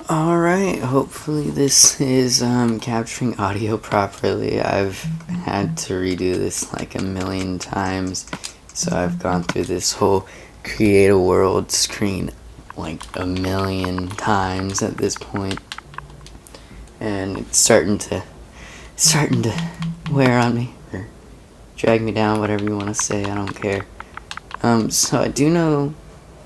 Alright, hopefully this is capturing audio properly. I've had to redo this like a million times, so I've gone through this whole create a world screen like a million times at this point, and it's starting to wear on me, or drag me down, whatever you want to say, I don't care. So I do know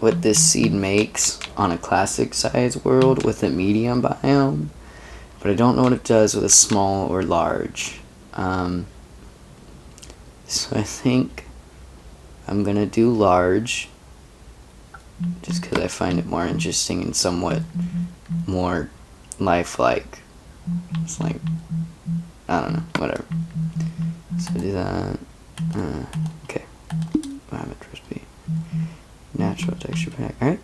what this seed makes on a classic size world with a medium biome, but I don't know what it does with a small or large. So I think I'm gonna do large, just because I find it more interesting and somewhat more lifelike. It's like, I don't know, whatever. So do that. Okay. Rabbit recipe. Natural texture pack. Alright.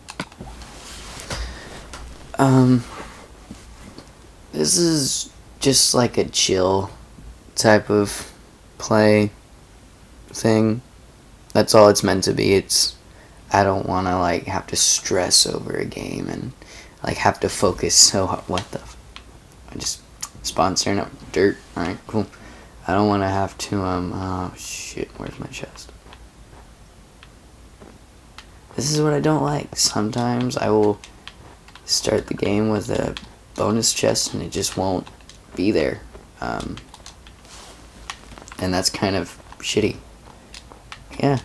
This is just like a chill type of play thing. That's all it's meant to be. I don't want to like have to stress over a game and like have to focus so hard. What the I just sponsoring up dirt. Alright, cool. I don't want to have to oh shit, where's my chest? This is what I don't like. Sometimes I will start the game with a bonus chest and it just won't be there. And that's kind of shitty. Yeah.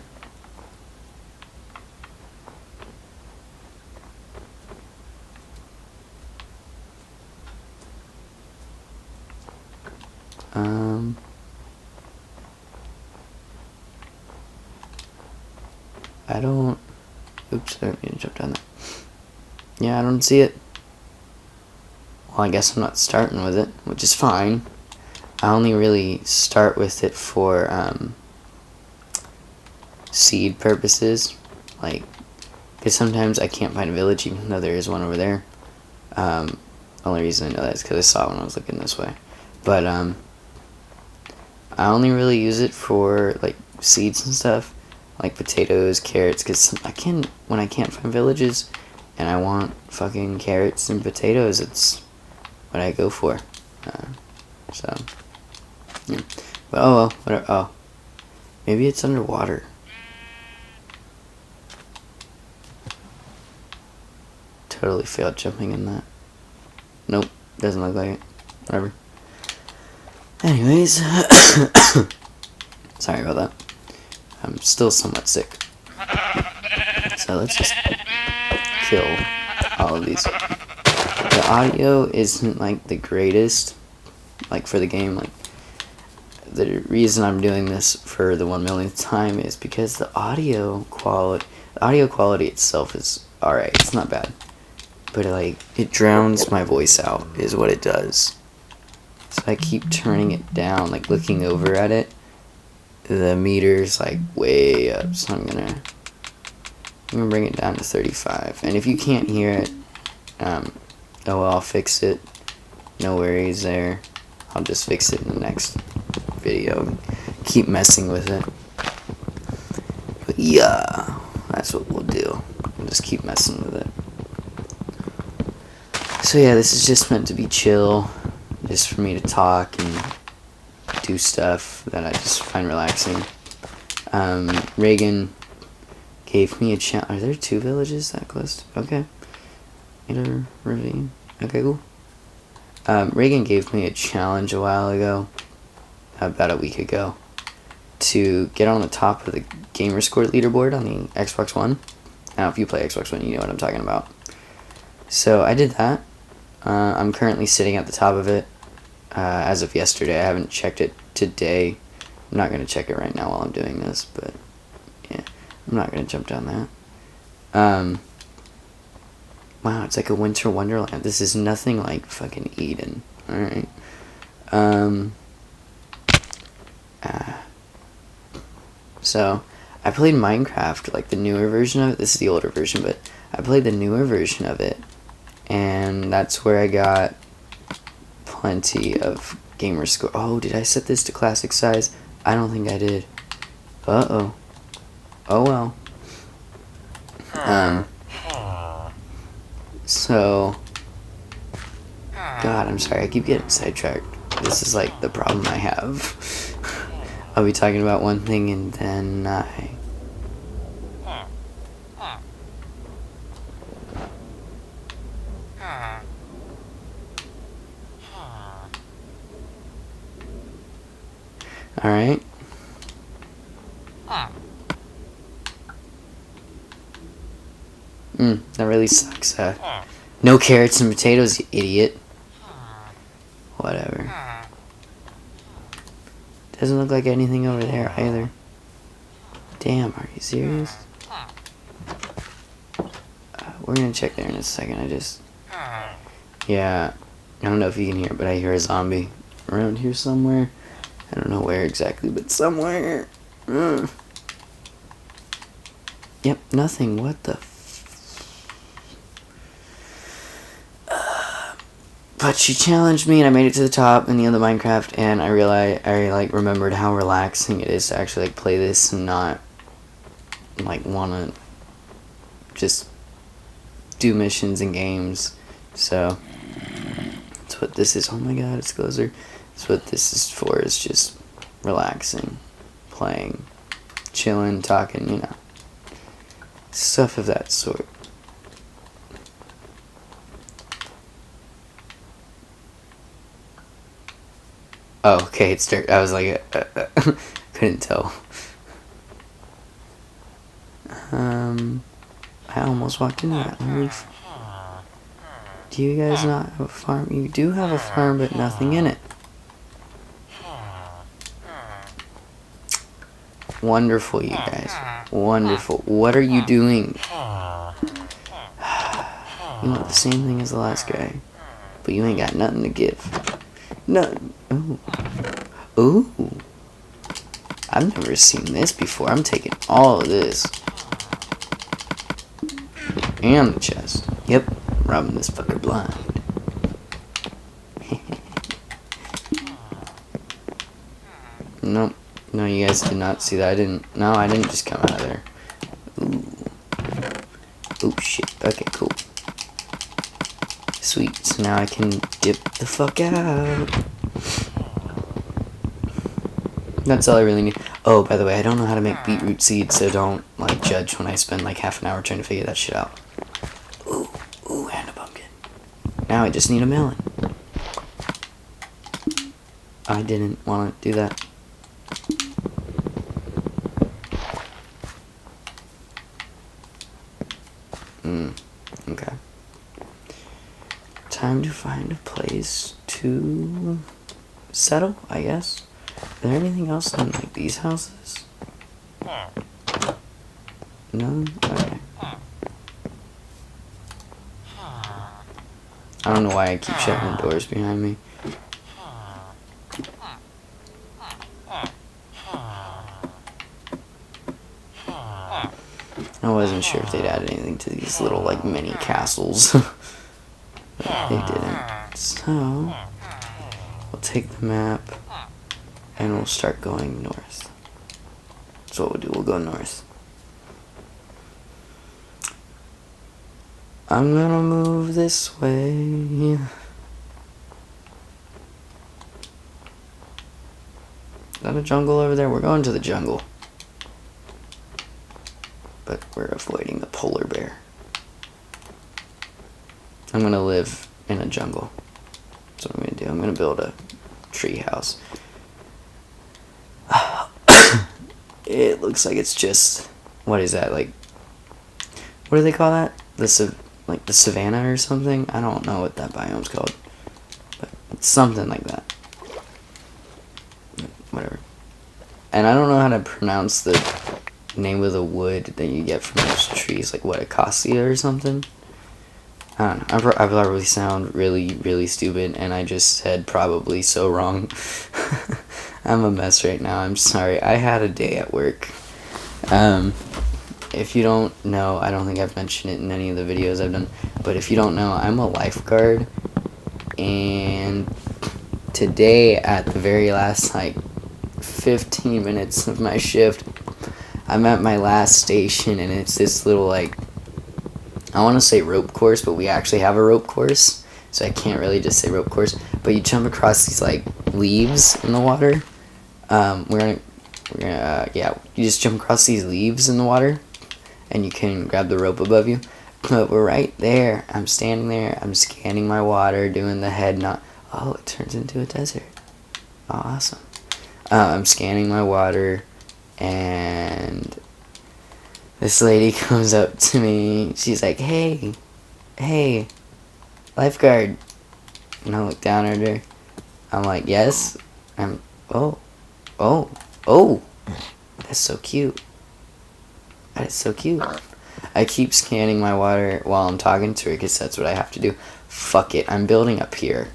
I don't... Oops, I didn't mean to jump down there. Yeah, I don't see it. Well, I guess I'm not starting with it, which is fine. I only really start with it for seed purposes. Like, because sometimes I can't find a village even though there is one over there. Only reason I know that is because I saw it when I was looking this way. But I only really use it for like seeds and stuff, like potatoes, carrots, because when I can't find villages and I want fucking carrots and potatoes, it's what I go for. So yeah. But oh well, whatever. Oh, maybe it's underwater. Totally failed jumping in that. Nope, doesn't look like it. Whatever. Anyways, sorry about that. I'm still somewhat sick. So let's just kill all of these. The audio isn't like the greatest, like for the game. Like the reason I'm doing this for the 1 millionth time is because the audio quality itself is alright. It's not bad, but like it drowns my voice out, is what it does. So I keep turning it down, like looking over at it. The meter's like way up, so I'm gonna bring it down to 35. And if you can't hear it, oh well, I'll fix it. No worries there. I'll just fix it in the next video. Keep messing with it. But yeah, that's what we'll do. We'll just keep messing with it. So yeah, this is just meant to be chill, just for me to talk and do stuff that I just find relaxing. Reagan gave me a challenge. Are there 2 villages that close? Okay. Inner ravine. Okay, cool. Reagan gave me a challenge a while ago, about a week ago, to get on the top of the gamer score leaderboard on the Xbox One. Now, if you play Xbox One, you know what I'm talking about. So I did that. I'm currently sitting at the top of it. As of yesterday, I haven't checked it today. I'm not going to check it right now while I'm doing this, but yeah, I'm not going to jump down that. Wow, it's like a winter wonderland. This is nothing like fucking Eden. Alright. So, I played Minecraft, like the newer version of it. This is the older version, but I played the newer version of it. And that's where I got plenty of gamer score. Oh, did I set this to classic size? I don't think I did. Uh-oh. Oh well. So, God, I'm sorry, I keep getting sidetracked. This is like the problem I have. I'll be talking about one thing and then Alright. That really sucks. No carrots and potatoes, you idiot. Whatever. Doesn't look like anything over there either. Damn, are you serious? We're gonna check there in a second. Yeah, I don't know if you can hear, but I hear a zombie around here somewhere. I don't know where exactly, but somewhere. Yep, nothing. What the But she challenged me and I made it to the top in the other Minecraft, and I realized, remembered how relaxing it is to actually like play this and not like wanna just do missions and games. So that's what this is. Oh my god, it's closer. That's what this is for, is just relaxing, playing, chilling, talking, you know. Stuff of that sort. Oh, okay, it's dirt. I was like, couldn't tell. I almost walked into that roof. Do you guys not have a farm? You do have a farm, but nothing in it. Wonderful, you guys. Wonderful. What are you doing? You want the same thing as the last guy, but you ain't got nothing to give. No. Ooh. Ooh. I've never seen this before. I'm taking all of this. And the chest. Yep. Robbing this fucker blind. Nope. No, you guys did not see that. I didn't just come out of there. Ooh. Oh, shit. Okay, cool. Sweet. So now I can dip the fuck out. That's all I really need. Oh, by the way, I don't know how to make beetroot seeds, so don't, like, judge when I spend, like, half an hour trying to figure that shit out. Ooh, ooh, and a pumpkin. Now I just need a melon. I didn't want to do that. Okay. Time to find a place to settle, I guess. Is there anything else in, like, these houses? No? Okay. I don't know why I keep shutting the doors behind me. I wasn't sure if they'd add anything to these little, like, mini castles. But they didn't. So, we'll take the map and we'll start going north. That's what we'll do. We'll go north. I'm gonna move this way. Is that a jungle over there? We're going to the jungle. But we're avoiding the polar bear. I'm gonna live in a jungle. That's what I'm gonna do. I'm gonna build a tree house. It looks like it's just, what is that, like, what do they call that? Like the savannah or something? I don't know what that biome's called, but it's something like that. Whatever. And I don't know how to pronounce the name of the wood that you get from those trees, like what, acacia or something? I don't know. I probably sound really, really stupid, and I just said probably so wrong. I'm a mess right now. I'm sorry. I had a day at work. If you don't know, I don't think I've mentioned it in any of the videos I've done, but if you don't know, I'm a lifeguard, and today, at the very last, like, 15 minutes of my shift, I'm at my last station, and it's this little, like, I want to say rope course, but we actually have a rope course, so I can't really just say rope course. But you jump across these like leaves in the water. We're gonna yeah, you just jump across these leaves in the water, and you can grab the rope above you. But we're right there. I'm standing there. I'm scanning my water, doing the head nod. Oh, it turns into a desert. Awesome. I'm scanning my water, and this lady comes up to me. She's like, hey, lifeguard. And I look down at her. I'm like, yes. Oh, that's so cute. That is so cute. I keep scanning my water while I'm talking to her because that's what I have to do. Fuck it, I'm building up here.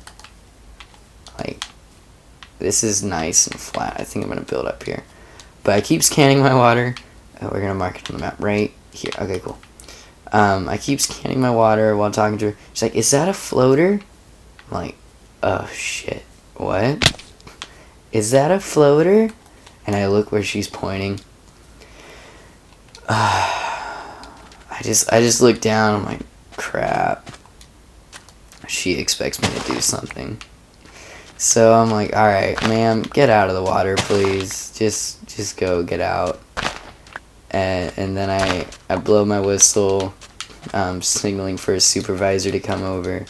Like, this is nice and flat. I think I'm gonna build up here. But I keep scanning my water. Oh, we're gonna mark it on the map right here. Okay, cool. I keep scanning my water while talking to her. She's like, is that a floater? I'm like, oh shit, what? Is that a floater? And I look where she's pointing. I just look down. I'm like, crap. She expects me to do something. So I'm like, all right, ma'am, get out of the water, please. Just go, get out. And then I blow my whistle, signaling for a supervisor to come over.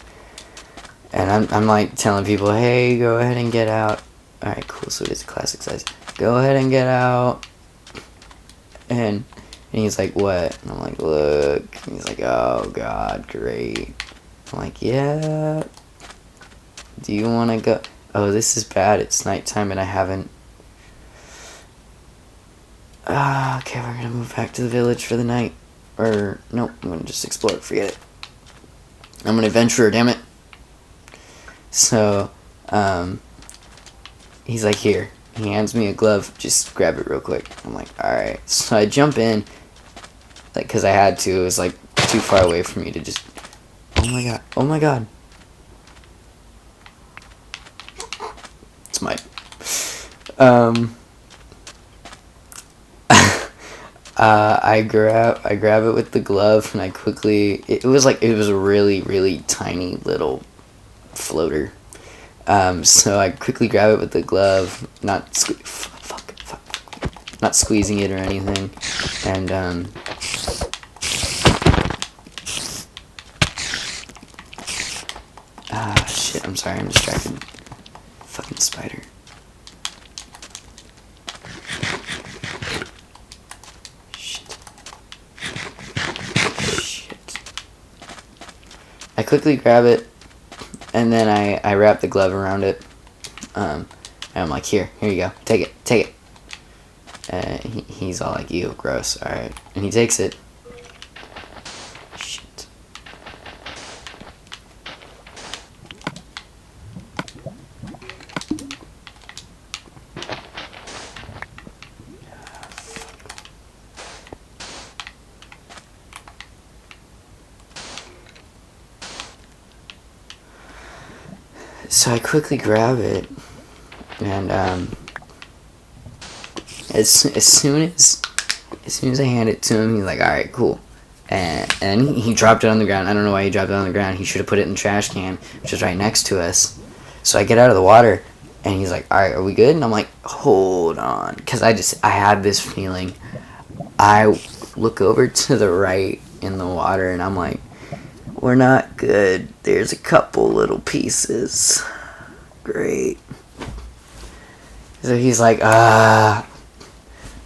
And I'm like telling people, hey, go ahead and get out. All right, cool. So it is a classic size. Go ahead and get out. And he's like, what? And I'm like, look. And he's like, oh, God, great. I'm like, yeah. Do you want to go? Oh, this is bad. It's nighttime and I haven't. Okay, we're going to move back to the village for the night. Or, nope, I'm going to just explore it. Forget it. I'm an adventurer, damn it. So, he's like, here. He hands me a glove. Just grab it real quick. I'm like, alright. So I jump in. Like, because I had to. It was, like, too far away for me to just... Oh, my God. Oh, my God. It's my... I grab it with the glove, and I quickly... It was a really, really tiny little floater. So I quickly grab it with the glove, not squeezing it or anything, and shit, I'm sorry, I'm distracted. Fucking spider. Shit. I quickly grab it, and then I wrap the glove around it, and I'm like, here you go, take it. He's all like, ew, gross, alright. And he takes it. Shit. So I quickly grab it, and as soon as I hand it to him, he's like, all right, cool. And he dropped it on the ground. I don't know why he dropped it on the ground. He should have put it in the trash can, which is right next to us. So I get out of the water, and he's like, all right, are we good? And I'm like, hold on, because I had this feeling. I look over to the right in the water, and I'm like, we're not good. There's a couple little pieces. Great. So he's like,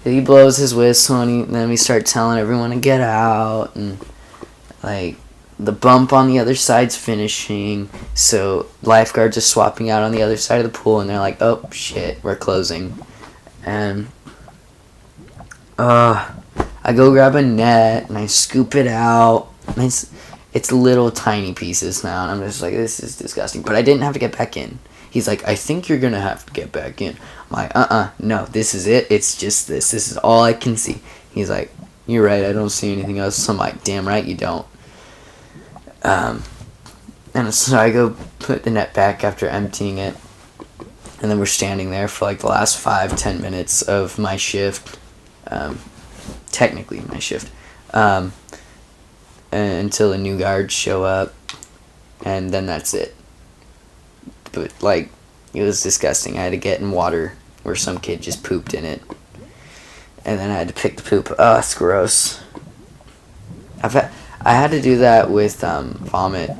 he blows his whistle, and then we start telling everyone to get out, and like the bump on the other side's finishing, so lifeguards are swapping out on the other side of the pool, and they're like, oh shit, we're closing. And I go grab a net and I scoop it out, and it's little tiny pieces now, and I'm just like, this is disgusting. But I didn't have to get back in. He's like, I think you're gonna have to get back in. I'm like, no, this is it. It's just this. This is all I can see. He's like, you're right, I don't see anything else. So I'm like, damn right you don't. And so I go put the net back after emptying it. And then we're standing there for like the last 5-10 minutes of my shift. Technically my shift. until the new guards show up, and then that's it. But like, it was disgusting. I had to get in water where some kid just pooped in it, and then I had to pick the poop. Oh, it's gross. I had to do that with vomit,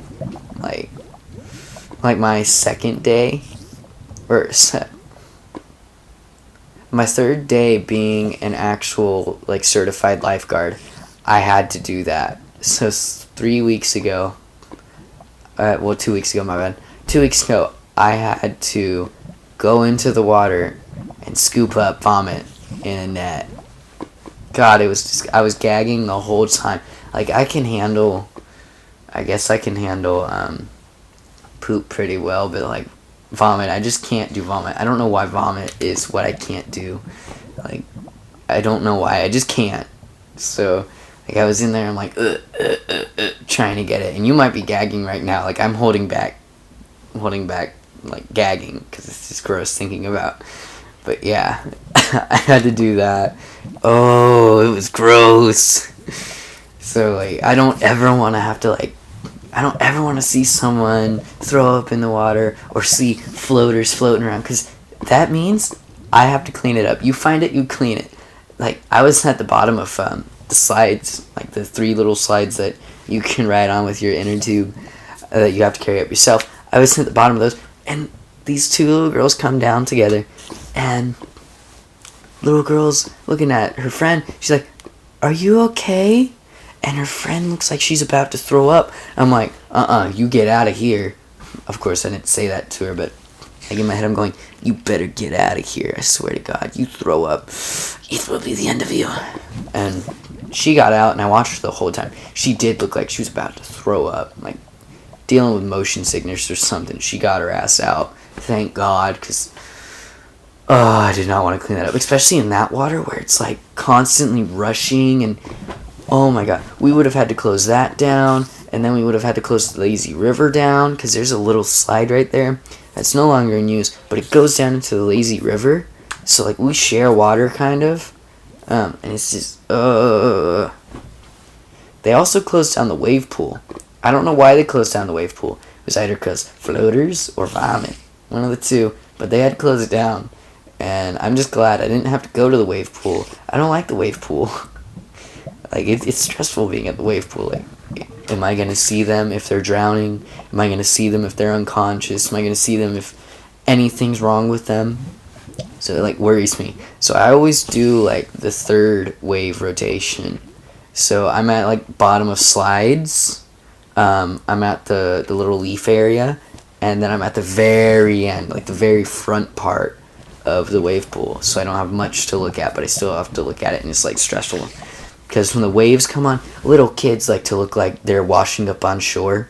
like my second day, or my third day being an actual like certified lifeguard. I had to do that. So 3 weeks ago, 2 weeks ago, my bad. 2 weeks ago, I had to go into the water and scoop up vomit in a net. God, it was just, I was gagging the whole time. Like, I guess I can handle poop pretty well, but like vomit, I just can't do vomit. I don't know why vomit is what I can't do. Like, I don't know why, I just can't. So, like, I was in there, I'm like, trying to get it, and you might be gagging right now. Like, I'm holding back, like, gagging, because it's just gross thinking about. But yeah, I had to do that. Oh, it was gross. So, like, I don't ever want to see someone throw up in the water or see floaters floating around, because that means I have to clean it up. You find it, you clean it. Like, I was at the bottom of the slides, like the 3 little slides that you can ride on with your inner tube that you have to carry up yourself. I was at the bottom of those, and these 2 little girls come down together, and little girl's looking at her friend. She's like, "Are you okay?" And her friend looks like she's about to throw up. I'm like, you get out of here. Of course, I didn't say that to her, but like in my head, I'm going, you better get out of here. I swear to God, you throw up, it will be the end of you. And she got out, and I watched her the whole time. She did look like she was about to throw up, like dealing with motion sickness or something. She got her ass out. Thank God, because I did not want to clean that up, especially in that water where it's like constantly rushing, and oh my God, we would have had to close that down, and then we would have had to close the lazy river down, because there's a little slide right there that's no longer in use, but it goes down into the lazy river. So like, we share water kind of, and it's just They also closed down the wave pool. I don't know why they closed down the wave pool. It was either because floaters or vomit, one of the two, but they had to close it down, and I'm just glad I didn't have to go to the wave pool. I don't like the wave pool. Like, it's stressful being at the wave pool. Like, am I going to see them if they're drowning? Am I going to see them if they're unconscious? Am I going to see them if anything's wrong with them? So it, like, worries me. So I always do, like, the 3rd wave rotation. So I'm at, like, bottom of slides. I'm at the little leaf area. And then I'm at the very end, like, the very front part of the wave pool. So I don't have much to look at, but I still have to look at it, and it's, like, stressful. Because when the waves come on, little kids like to look like they're washing up on shore.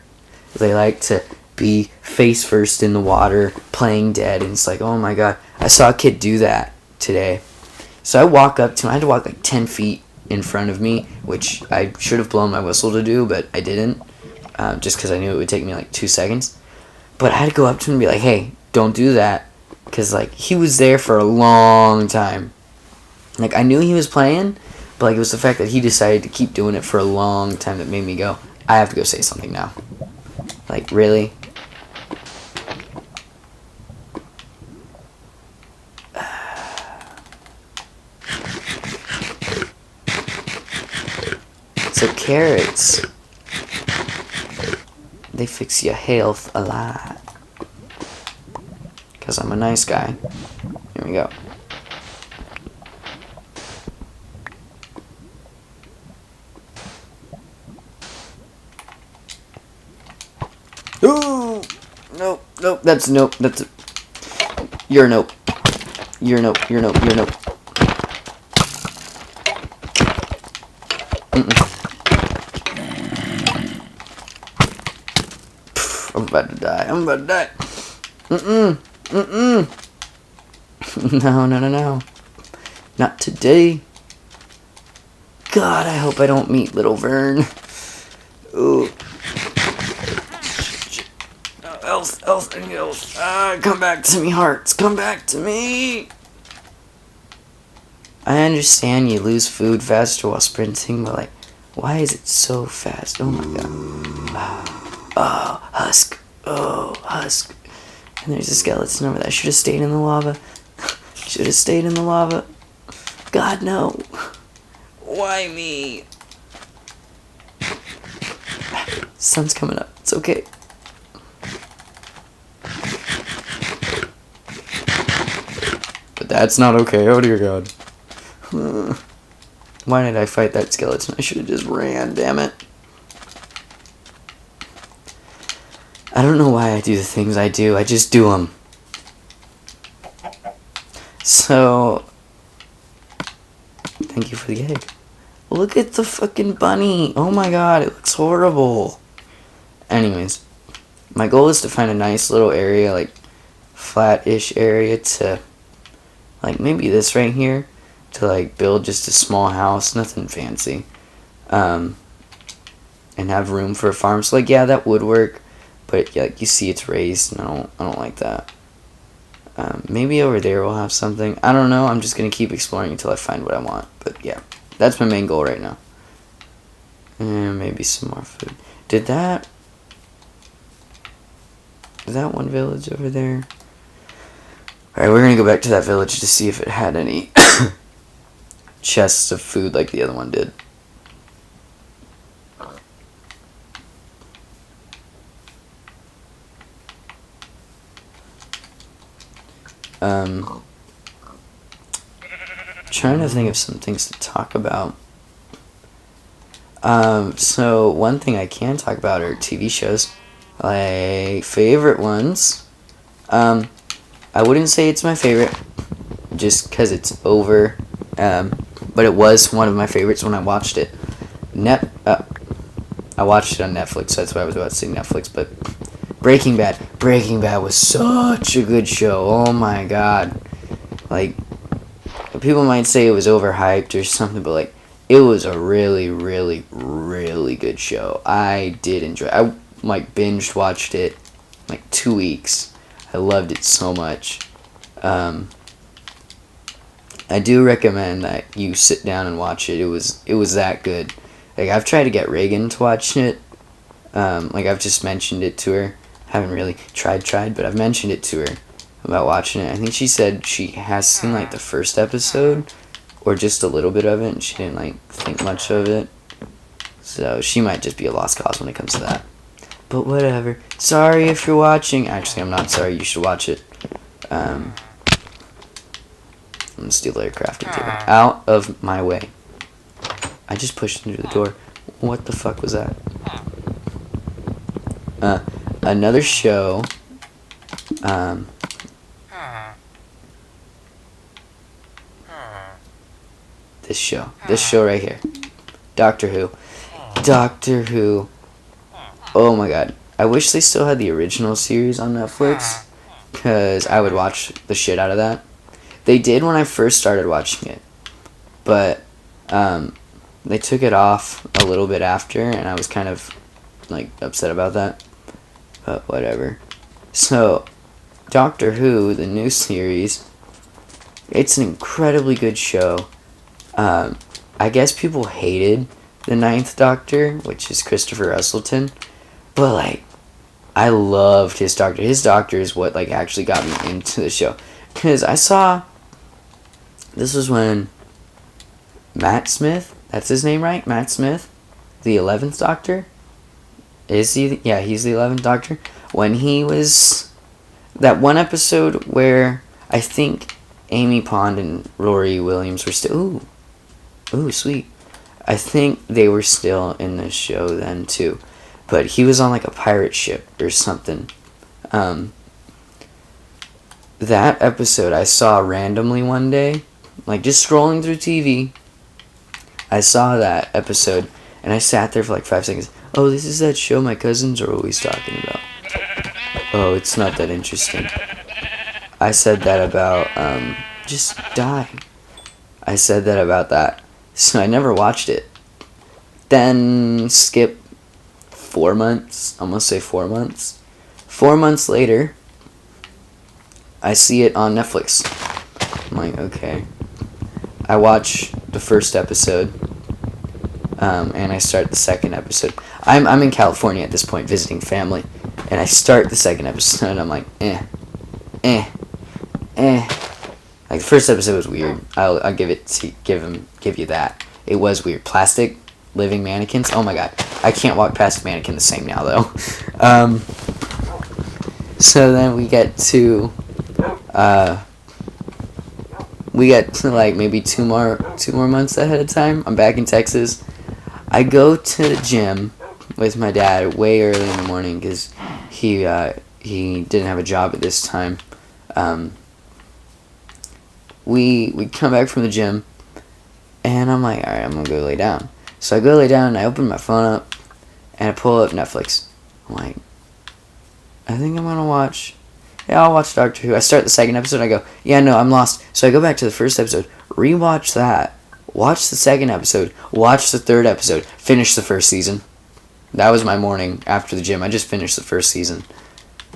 They like to be face first in the water, playing dead, and it's like, oh my God. I saw a kid do that today. So I walk up to him. I had to walk like 10 feet in front of me, which I should have blown my whistle to do, but I didn't, just because I knew it would take me like 2 seconds. But I had to go up to him and be like, hey, don't do that, because like, he was there for a long time. Like, I knew he was playing, but like, it was the fact that he decided to keep doing it for a long time that made me go, I have to go say something now. Like, really? So carrots, they fix your health a lot. Because I'm a nice guy. Here we go. Ooh! Nope, that's nope, that's... You're nope. You're nope. I'm about to die. No. Not today. God, I hope I don't meet little Vern. Ooh. Else. Come back to me, hearts. Come back to me. I understand you lose food faster while sprinting, but like, Why is it so fast? Oh my god. Oh, husk. Oh, husk. And there's a skeleton over there. I should have stayed in the lava. Should have stayed in the lava. God, no. Why me? Sun's coming up. It's okay. But that's not okay. Oh dear God. Why did I fight that skeleton? I should have just ran, damn it. I don't know why I do the things I do. I just do them. So, thank you for the egg. Look at the fucking bunny. Oh my god, it looks horrible. Anyways, my goal is to find a nice little area, like flat-ish area to, like maybe this right here, to like build just a small house, nothing fancy, and have room for a farm. So like, yeah, that would work, but like you see, it's raised, and I don't like that. Maybe over there we'll have something. I don't know. I'm just gonna keep exploring until I find what I want. But yeah, that's my main goal right now. And maybe some more food. Did that one village over there? Alright, we're gonna go back to that village to see if it had any chests of food like the other one did. Trying to think of some things to talk about. So one thing I can talk about are TV shows. Like, favorite ones. I wouldn't say it's my favorite, just because it's over. But it was one of my favorites when I watched it. I watched it on Netflix, so that's why I was about to say Netflix, but Breaking Bad. Breaking Bad was such a good show. Oh my god. Like, people might say it was overhyped or something, but like, it was a really, really, really good show. I did enjoy it. I like binged watched it like 2 weeks. I loved it so much. I do recommend that you sit down and watch it. It was that good. Like, I've tried to get Reagan to watch it. Like, I've just mentioned it to her. Haven't really tried, but I've mentioned it to her about watching it. I think she said she has seen like the first episode or just a little bit of it, and she didn't like think much of it. So she might just be a lost cause when it comes to that. But whatever. Sorry if you're watching. Actually, I'm not sorry. You should watch it. I'm gonna steal their crafting table. Out of my way. I just pushed into the door. What the fuck was that? Another show. This show right here. Doctor Who. Oh my god. I wish they still had the original series on Netflix, because I would watch the shit out of that. They did when I first started watching it, but they took it off a little bit after, and I was kind of like upset about that. But whatever. So, Doctor Who, the new series, it's an incredibly good show. I guess people hated the Ninth Doctor, which is Christopher Eccleston, but like, I loved his Doctor. His Doctor is what like actually got me into the show, because I saw, this was when Matt Smith, that's his name, right? Matt Smith, the 11th Doctor. Is he? Yeah, he's the 11th Doctor. When he was, that one episode where I think Amy Pond and Rory Williams were still, ooh, sweet. I think they were still in the show then too, but he was on like a pirate ship or something. That episode I saw randomly one day, like just scrolling through TV. I saw that episode and I sat there for like 5 seconds. Oh, this is that show my cousins are always talking about. Oh, it's not that interesting. I said that about, just die. I said that about that. So I never watched it. Then skip 4 months, almost say 4 months. 4 months later, I see it on Netflix. I'm like, okay. I watch the first episode. and I start the second episode. I'm in California at this point visiting family, and I start the second episode, and I'm like, eh. Like the first episode was weird. I'll give you that. It was weird. Plastic living mannequins. Oh my god, I can't walk past a mannequin the same now though. So then we get to like maybe two more months ahead of time. I'm back in Texas. I go to the gym with my dad way early in the morning because he didn't have a job at this time. We come back from the gym, and I'm like, alright, I'm gonna go lay down. So I go lay down, and I open my phone up, and I pull up Netflix. I'm like, I think I'm gonna watch. Yeah, I'll watch Doctor Who. I start the second episode, I go, yeah, no, I'm lost. So I go back to the first episode, rewatch that, watch the second episode, watch the third episode, finish the first season. That was my morning after the gym. I just finished the first season.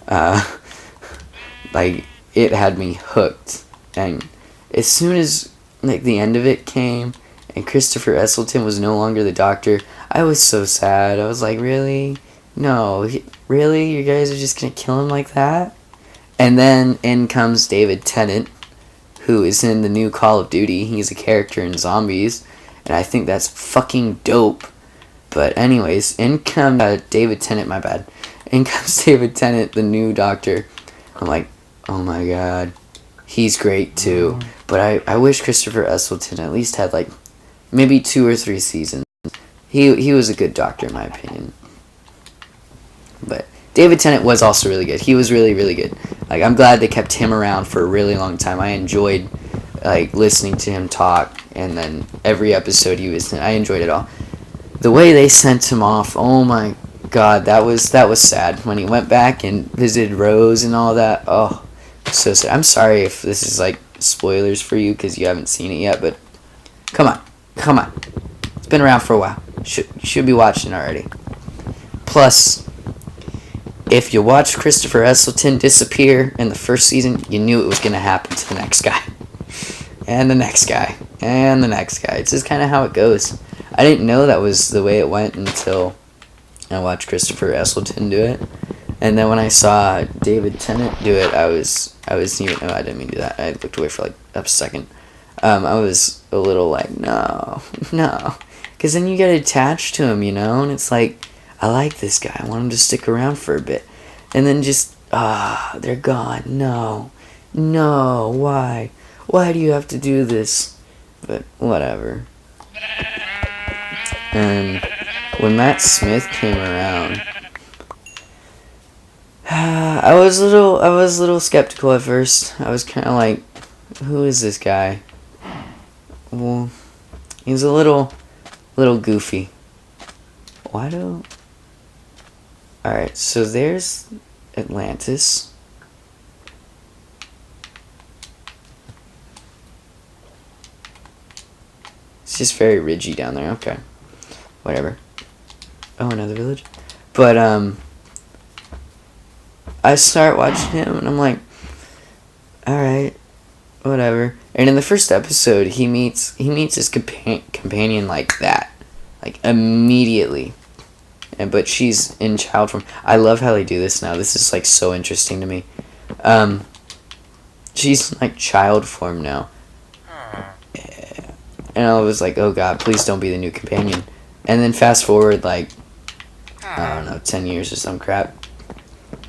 Like, it had me hooked. And as soon as, like, the end of it came, and Christopher Esselstyn was no longer the Doctor, I was so sad. I was like, really? No, really? You guys are just gonna kill him like that? And then in comes David Tennant, who is in the new Call of Duty. He's a character in Zombies, and I think that's fucking dope. But anyways, in comes David Tennant, my bad. In comes David Tennant, the new Doctor. I'm like, oh my god, he's great too. But I wish Christopher Esselstyn at least had like maybe 2 or 3 seasons. He was a good Doctor in my opinion. But David Tennant was also really good. He was really, really good. Like, I'm glad they kept him around for a really long time. I enjoyed, like, listening to him talk, and then every episode he was in, I enjoyed it all. The way they sent him off, oh my god, that was sad. When he went back and visited Rose and all that, oh, so sad. I'm sorry if this is, like, spoilers for you, because you haven't seen it yet, but come on. It's been around for a while. You should be watching already. Plus, if you watched Christopher Esselstyn disappear in the first season, you knew it was going to happen to the next guy. And the next guy. And the next guy. It's just kind of how it goes. I didn't know that was the way it went until I watched Christopher Esselstyn do it. And then when I saw David Tennant do it, I didn't mean to do that. I looked away for like a second. I was a little like, no. Because then you get attached to him, you know? And it's like, I like this guy. I want him to stick around for a bit. And then just, they're gone. No, why? Why do you have to do this? But whatever. And when Matt Smith came around, I was a little skeptical at first. I was kind of like, who is this guy? Well, he's a little goofy. Alright, so there's Atlantis. It's just very ridgy down there. Okay. Whatever. Oh, another village. But, I start watching him, and I'm like, alright, whatever. And in the first episode, he meets his companion like that. Like, immediately. But she's in child form. I love how they do this now. This is, like, so interesting to me. She's, like, child form now. And I was like, oh, God, please don't be the new companion. And then fast forward, like, I don't know, 10 years or some crap.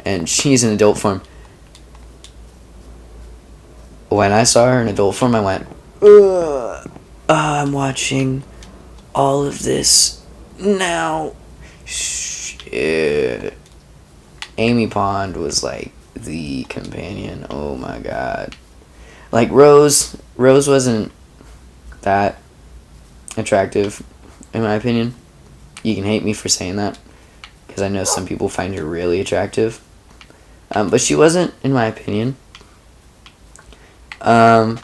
And she's in adult form. When I saw her in adult form, I went, I'm watching all of this now. Shit. Amy Pond was like the companion. Oh my god. Like Rose wasn't that attractive in my opinion. You can hate me for saying that because I know some people find her really attractive. But she wasn't in my opinion. What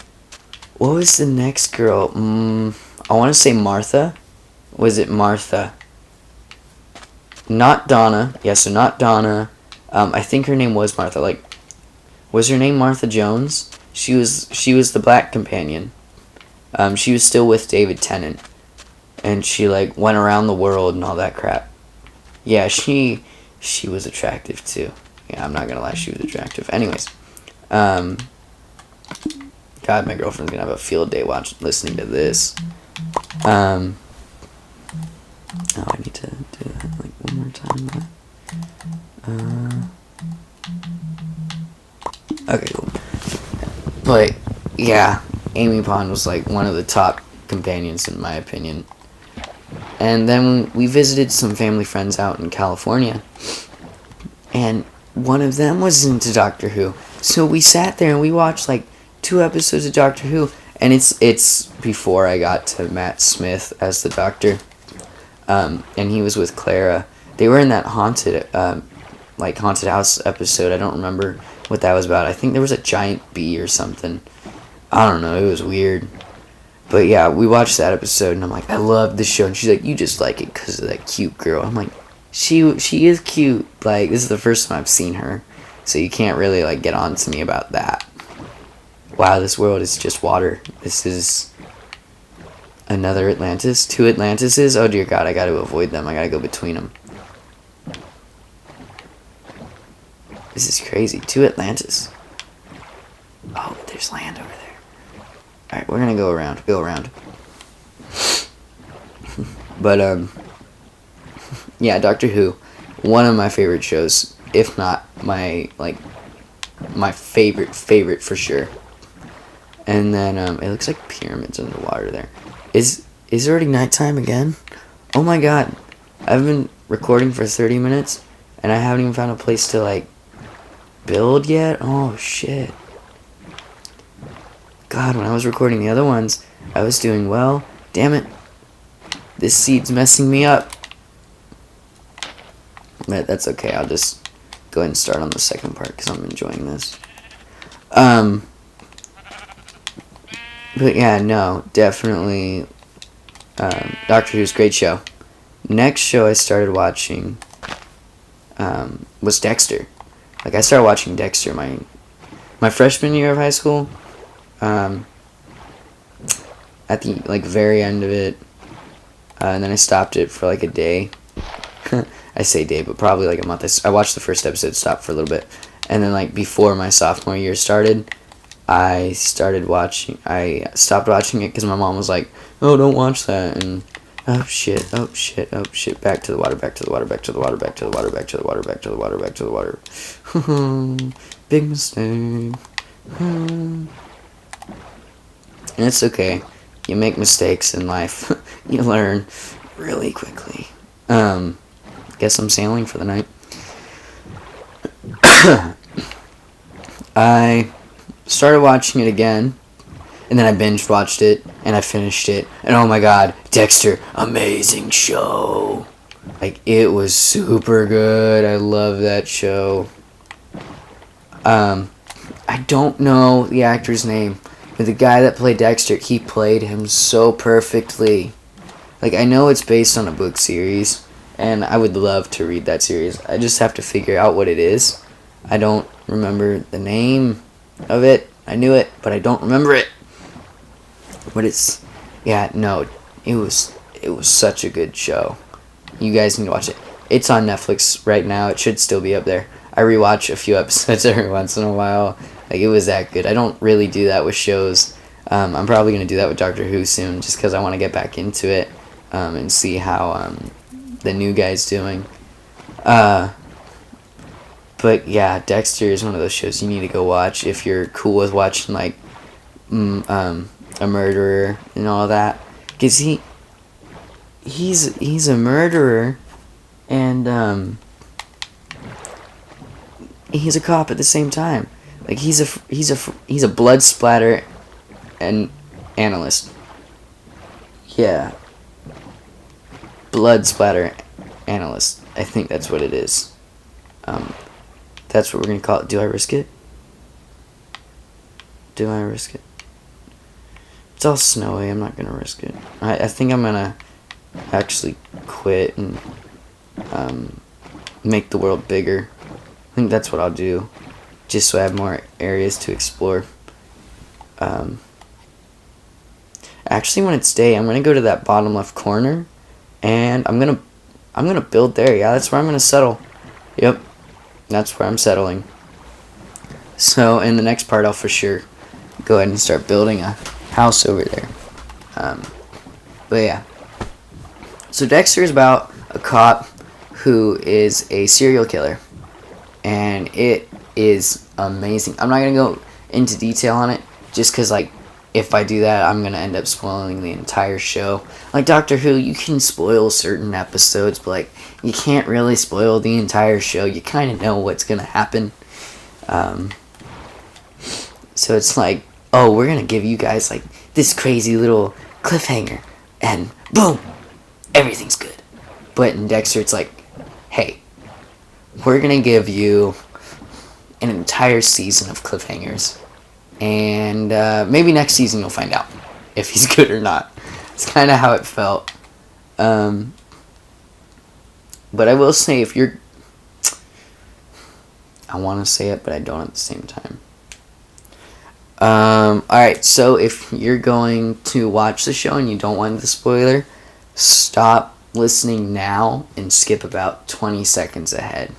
was the next girl? I want to say Martha. Was it Martha? Not Donna. Yeah, so not Donna. I think her name was Martha. Like, was her name Martha Jones? She was the black companion. She was still with David Tennant. and she like went around the world and all that crap. Yeah, she was attractive too. Yeah, I'm not gonna lie, she was attractive. Anyways, God, my girlfriend's gonna have a field day listening to this. Oh, I need to do that like one more time. Okay, cool. But yeah, Amy Pond was like one of the top companions in my opinion. And then we visited some family friends out in California, and one of them was into Doctor Who. So we sat there and we watched like 2 episodes of Doctor Who, and it's before I got to Matt Smith as the Doctor, and he was with Clara. They were in that haunted house episode. I don't remember what that was about. I think there was a giant bee or something. I don't know. It was weird. But yeah, we watched that episode, and I'm like, I love this show. And she's like, you just like it because of that cute girl. I'm like, she is cute. Like, this is the first time I've seen her, so you can't really like get on to me about that. Wow, this world is just water. This is another Atlantis. 2 Atlantises. Oh dear God, I got to avoid them. I got to go between them. This is crazy. 2 Atlantis. Oh, there's land over there. Alright, we're gonna go around. But, yeah, Doctor Who. One of my favorite shows. If not my favorite for sure. And then, it looks like pyramids underwater there. Is it already nighttime again? Oh my God. I've been recording for 30 minutes, and I haven't even found a place to, like, build yet? Oh, shit. God, when I was recording the other ones, I was doing well. Damn it. This seed's messing me up. But that's okay. I'll just go ahead and start on the second part because I'm enjoying this. But yeah, no, definitely. Doctor Who's great show. Next show I started watching was Dexter. Like, I started watching Dexter my freshman year of high school. At the like very end of it, and then I stopped it for like a day. I say day, but probably like a month. I watched the first episode, stopped for a little bit, and then like before my sophomore year started, I stopped watching it because my mom was like, "Oh, don't watch that," and oh shit, back to the water, big mistake. And it's okay. You make mistakes in life. You learn really quickly. Guess I'm sailing for the night. I started watching it again, and then I binge watched it, and I finished it, and oh my God, Dexter, amazing show. Like, it was super good. I love that show. I don't know the actor's name, but the guy that played Dexter, he played him so perfectly. Like, I know it's based on a book series, and I would love to read that series. I just have to figure out what it is. I don't remember the name of it. I knew it, but I don't remember it. But it was such a good show. You guys need to watch it. It's on Netflix right now. It should still be up there. I rewatch a few episodes every once in a while. Like, it was that good. I don't really do that with shows. I'm probably going to do that with Doctor Who soon, just because I want to get back into it and see how the new guy's doing. But yeah, Dexter is one of those shows you need to go watch if you're cool with watching, like, a murderer and all that. Because he's a murderer, and he's a cop at the same time. Like, he's a blood splatter and analyst. Yeah. Blood splatter analyst. I think that's what it is. That's what we're gonna call it. Do I risk it? It's all snowy. I'm not gonna risk it. I think I'm gonna actually quit and make the world bigger. I think that's what I'll do, just so I have more areas to explore. Actually, when it's day, I'm gonna go to that bottom left corner, and I'm gonna build there. Yeah, that's where I'm gonna settle. Yep, that's where I'm settling. So in the next part, I'll for sure go ahead and start building a house over there. But yeah. So Dexter is about a cop who is a serial killer. And it is amazing. I'm not going to go into detail on it just because, like, if I do that, I'm going to end up spoiling the entire show. Like Doctor Who, you can spoil certain episodes, but, like, you can't really spoil the entire show. You kind of know what's going to happen. So it's like, oh, we're going to give you guys, like, this crazy little cliffhanger. And boom! Everything's good. But in Dexter, it's like, hey, we're going to give you an entire season of cliffhangers. And maybe next season you'll find out if he's good or not. It's kind of how it felt. But I will say, if you're... I want to say it, but I don't at the same time. Alright, so if you're going to watch the show and you don't want the spoiler, stop listening now and skip about 20 seconds ahead.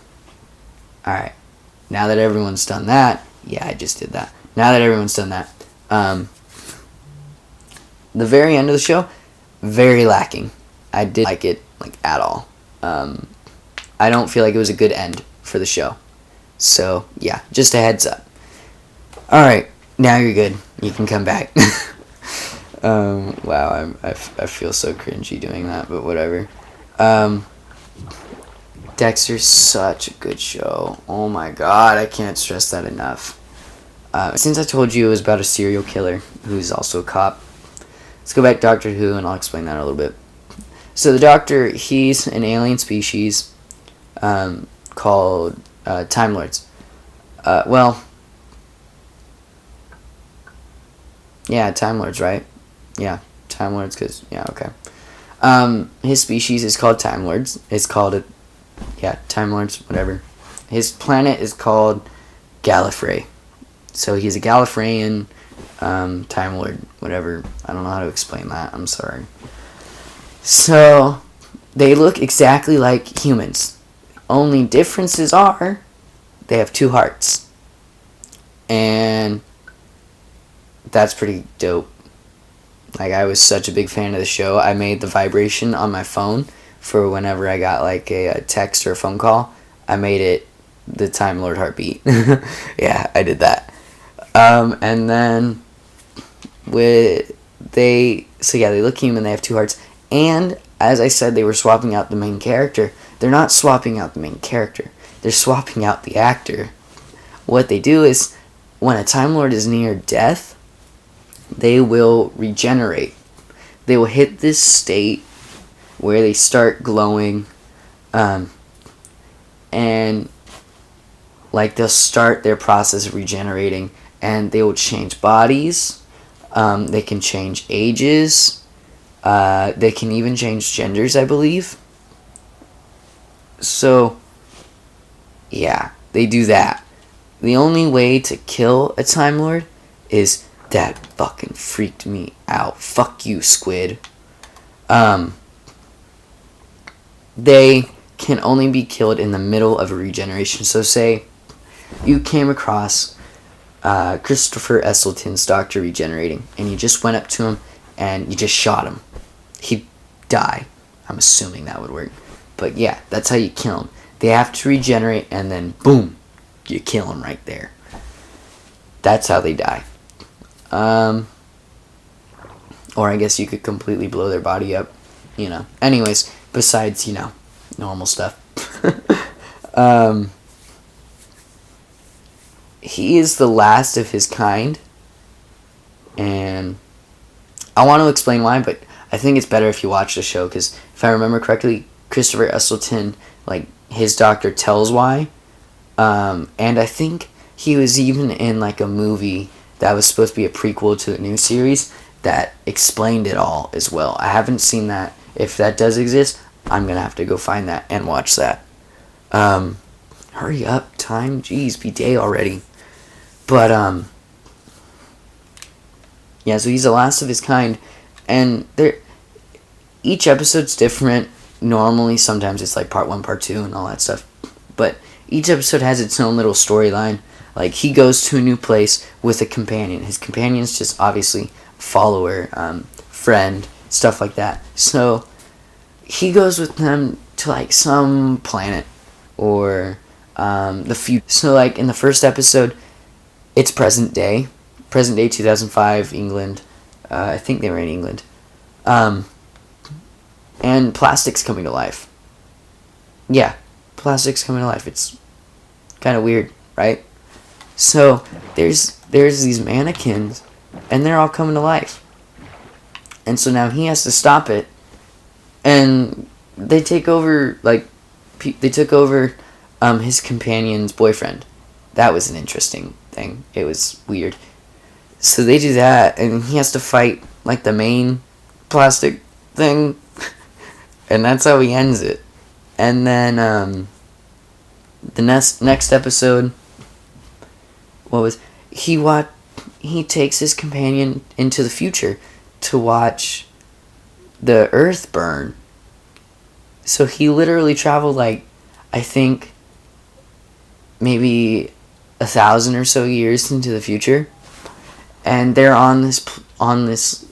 Alright, now that everyone's done that, yeah, I just did that. Now that everyone's done that, the very end of the show, very lacking. I didn't like it, like, at all. I don't feel like it was a good end for the show. So, yeah, just a heads up. Alright, now you're good. You can come back. Wow, I feel so cringy doing that, but whatever. Dexter's such a good show. Oh my god, I can't stress that enough. Since I told you it was about a serial killer who's also a cop, let's go back to Doctor Who and I'll explain that a little bit. So the Doctor, he's an alien species called Time Lords. Yeah, Time Lords, right? Yeah, Time Lords, because, yeah, okay. His species is called Time Lords. It's called, Time Lords, whatever. His planet is called Gallifrey. So he's a Gallifreyan Time Lord, whatever. I don't know how to explain that. I'm sorry. So, they look exactly like humans. Only differences are they have 2 hearts. And that's pretty dope. Like, I was such a big fan of the show. I made the vibration on my phone for whenever I got, like, a text or a phone call. I made it the Time Lord heartbeat. Yeah, I did that. And then they look human, they have 2 hearts. And, as I said, they were swapping out the main character. They're not swapping out the main character. They're swapping out the actor. What they do is, when a Time Lord is near death, they will regenerate. They will hit this state where they start glowing, and like they'll start their process of regenerating, and they will change bodies. They can change ages. They can even change genders, I believe. So, yeah, they do that. The only way to kill a Time Lord is... That fucking freaked me out. Fuck you, squid. They can only be killed in the middle of a regeneration. So say you came across Christopher Esseltyn's Doctor regenerating, and you just went up to him and you just shot him. He'd die. I'm assuming that would work. But yeah, that's how you kill him. They have to regenerate, and then boom, you kill him right there. That's how they die. Or I guess you could completely blow their body up, you know. Anyways, besides, you know, normal stuff. He is the last of his kind, and I want to explain why, but I think it's better if you watch the show, because if I remember correctly, Christopher Esseltyn, like, his doctor tells why, and I think he was even in, like, a movie that was supposed to be a prequel to the new series that explained it all as well. I haven't seen that. If that does exist, I'm going to have to go find that and watch that. Hurry up, time. Jeez, be day already. But, yeah, so he's the last of his kind, And each episode's different. Normally, sometimes it's like part 1, part 2, and all that stuff. But each episode has its own little storyline. Like, he goes to a new place with a companion. His companion's just obviously follower, friend, stuff like that. So he goes with them to like some planet or the future. So like in the first episode, it's present day 2005 England. I think they were in England, and plastic's coming to life. Yeah, plastic's coming to life. It's kind of weird, right? So there's these mannequins, and they're all coming to life. And so now he has to stop it, and they take over, like, they took over his companion's boyfriend. That was an interesting thing. It was weird. So they do that, and he has to fight, like, the main plastic thing, and that's how he ends it. And then, the next episode, he takes his companion into the future to watch the Earth burn. So he literally traveled, like, I think maybe 1,000 or so years into the future, and they're on this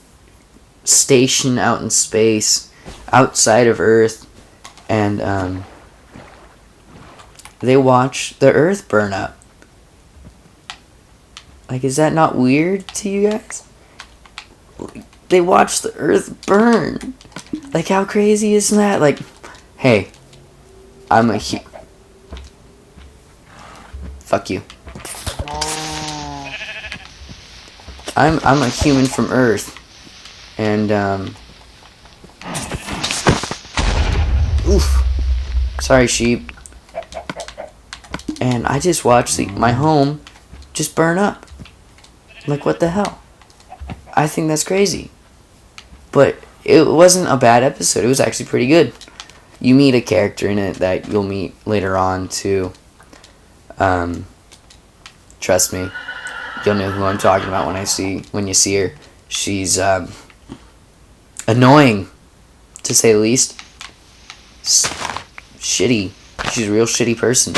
station out in space outside of Earth, and they watch the Earth burn up. Like, is that not weird to you guys? They watch the Earth burn. Like, how crazy is that? Like, hey, fuck you. I'm a human from Earth, and oof, sorry sheep. And I just watched my home just burn up. Like, what the hell? I think that's crazy. But it wasn't a bad episode. It was actually pretty good. You meet a character in it that you'll meet later on too. Trust me, you'll know who I'm talking about when you see her. She's annoying, to say the least. Shitty. She's a real shitty person.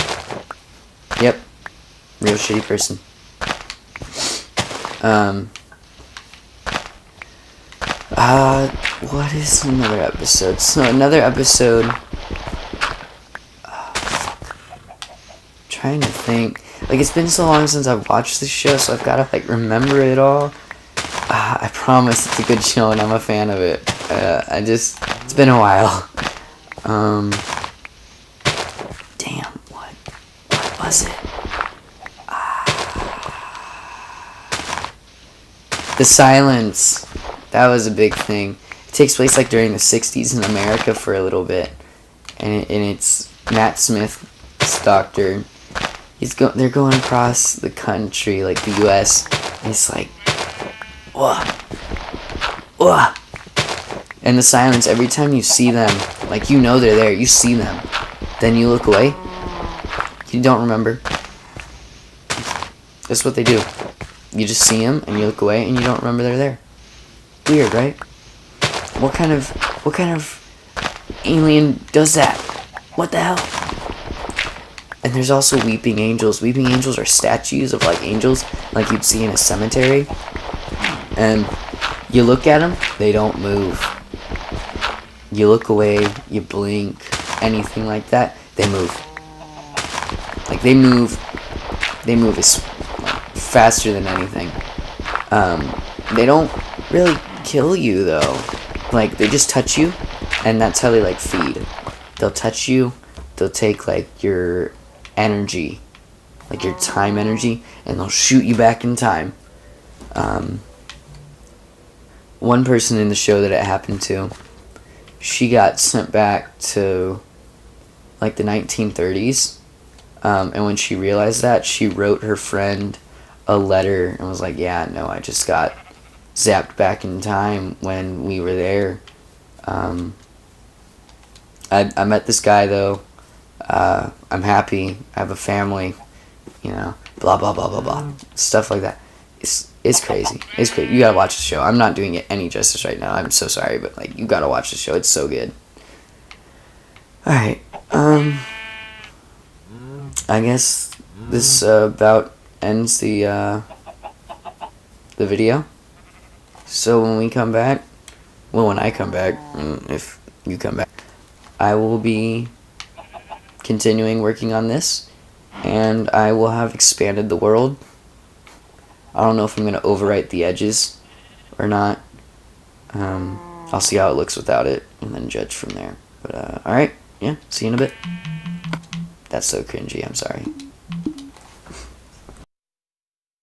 Yep, real shitty person. What is another episode? So another episode. Trying to think. Like, it's been so long since I've watched this show, so I've gotta like remember it all. I promise it's a good show and I'm a fan of it. It's been a while. Damn, what was it? The Silence. That was a big thing. It takes place like during the 60s in America for a little bit. And it's Matt Smith's doctor. They're going across the country, like the US. And it's like, whoa. Whoa. And the silence, every time you see them, like, you know they're there, you see them. Then you look away. You don't remember. That's what they do. You just see them and you look away and you don't remember they're there. Weird, right? What kind of alien does that? What the hell? And there's also weeping angels. Weeping angels are statues of like angels, like you'd see in a cemetery. And you look at them, they don't move. You look away, you blink, anything like that, they move. Like they move as faster than anything. They don't really kill you though. Like, they just touch you, and that's how they like feed. They'll touch you, they'll take like your energy, like your time energy, and they'll shoot you back in time. One person in the show that it happened to, she got sent back to like the 1930s, and when she realized that, she wrote her friend a letter and was like, yeah, no, I just got zapped back in time when we were there. I met this guy though. I'm happy. I have a family. You know, blah blah blah blah blah. Stuff like that. It's It's crazy. It's crazy. You gotta watch the show. I'm not doing it any justice right now. I'm so sorry, but like you gotta watch the show. It's so good. All right. I guess this about ends the video. So when we come back, well, when I come back, and if you come back, I will be continuing working on this, and I will have expanded the world. I don't know if I'm going to overwrite the edges or not. I'll see how it looks without it, and then judge from there. But, alright, yeah, see you in a bit. That's so cringy, I'm sorry.